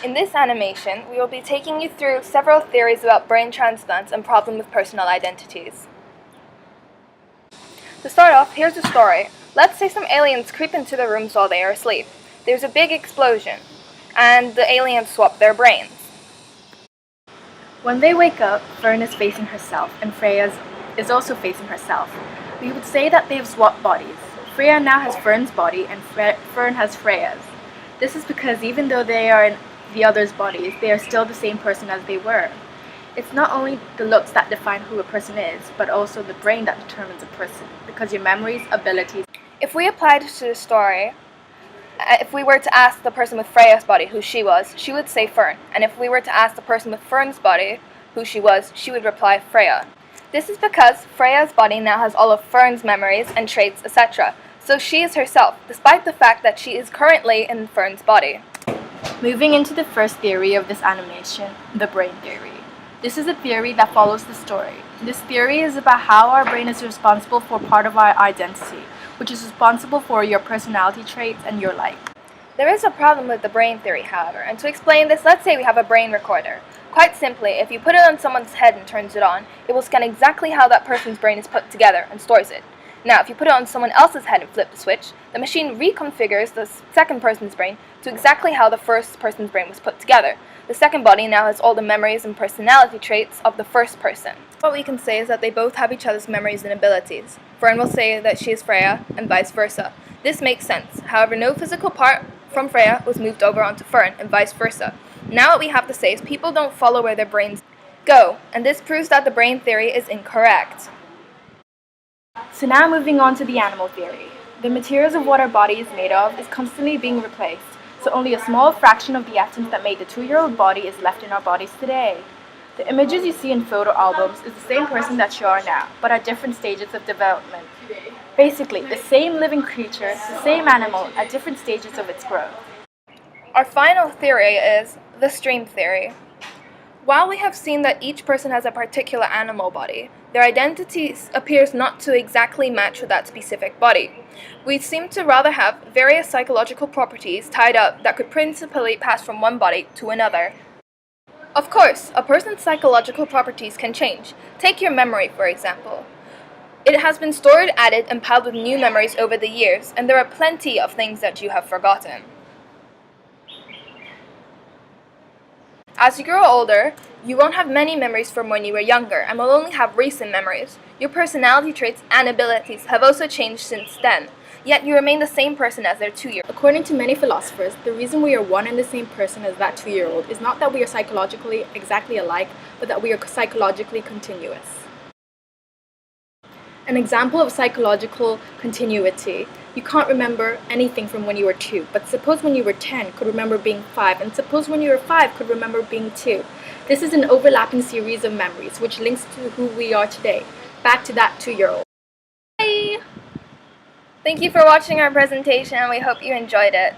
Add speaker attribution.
Speaker 1: In this animation, we will be taking you through several theories about brain transplants and problem with personal identities. To start off, here's a story. Let's say some aliens creep into the rooms while they are asleep. There's a big explosion, and the aliens swap their brains.
Speaker 2: When they wake up, Fern is facing herself, and Freya is also facing herself. We would say that they have swapped bodies. Freya now has Fern's body, and Fern has Freya's. This is because even though they are in the other's bodies, they are still the same person as they were. It's not only the looks that define who a person is, but also the brain that determines a person, because your memories, abilities...
Speaker 1: If we applied to the story, if we were to ask the person with Freya's body who she was, she would say Fern. And if we were to ask the person with Fern's body who she was, she would reply Freya. This is because Freya's body now has all of Fern's memories and traits, etc. So she is herself, despite the fact that she is currently in Fern's body.
Speaker 2: Moving into the first theory of this animation, the brain theory. This is a theory that follows the story. This theory is about how our brain is responsible for part of our identity, which is responsible for your personality traits and your life.
Speaker 1: There is a problem with the brain theory, however, and to explain this, let's say we have a brain recorder. Quite simply, if you put it on someone's head and turns it on, it will scan exactly how that person's brain is put together and stores it. Now, if you put it on someone else's head and flip the switch, the machine reconfigures the second person's brain to exactly how the first person's brain was put together. The second body now has all the memories and personality traits of the first person. What we can say is that they both have each other's memories and abilities. Fern will say that she is Freya, and vice versa. This makes sense. However, no physical part from Freya was moved over onto Fern, and vice versa. Now what we have to say is people don't follow where their brains go, and this proves that the brain theory is incorrect.
Speaker 2: So now moving on to the animal theory. The materials of what our body is made of is constantly being replaced, so only a small fraction of the atoms that made the 2-year-old body is left in our bodies today. The images you see in photo albums is the same person that you are now, but at different stages of development. Basically, the same living creature, the same animal, at different stages of its growth.
Speaker 1: Our final theory is the stream theory. While we have seen that each person has a particular animal body, their identity appears not to exactly match with that specific body. We seem to rather have various psychological properties tied up that could principally pass from one body to another. Of course, a person's psychological properties can change. Take your memory, for example. It has been stored, added, and piled with new memories over the years, and there are plenty of things that you have forgotten. As you grow older, you won't have many memories from when you were younger and will only have recent memories. Your personality traits and abilities have also changed since then, yet you remain the same person as their 2-year-old.
Speaker 2: According to many philosophers, the reason we are one and the same person as that 2-year-old is not that we are psychologically exactly alike, but that we are psychologically continuous. An example of psychological continuity: you can't remember anything from when you were 2, but suppose when you were 10 could remember being 5, and suppose when you were 5 could remember being 2. This is an overlapping series of memories which links to who we are today, back to that 2-year-old.
Speaker 1: Bye! Thank you for watching our presentation, and we hope you enjoyed it.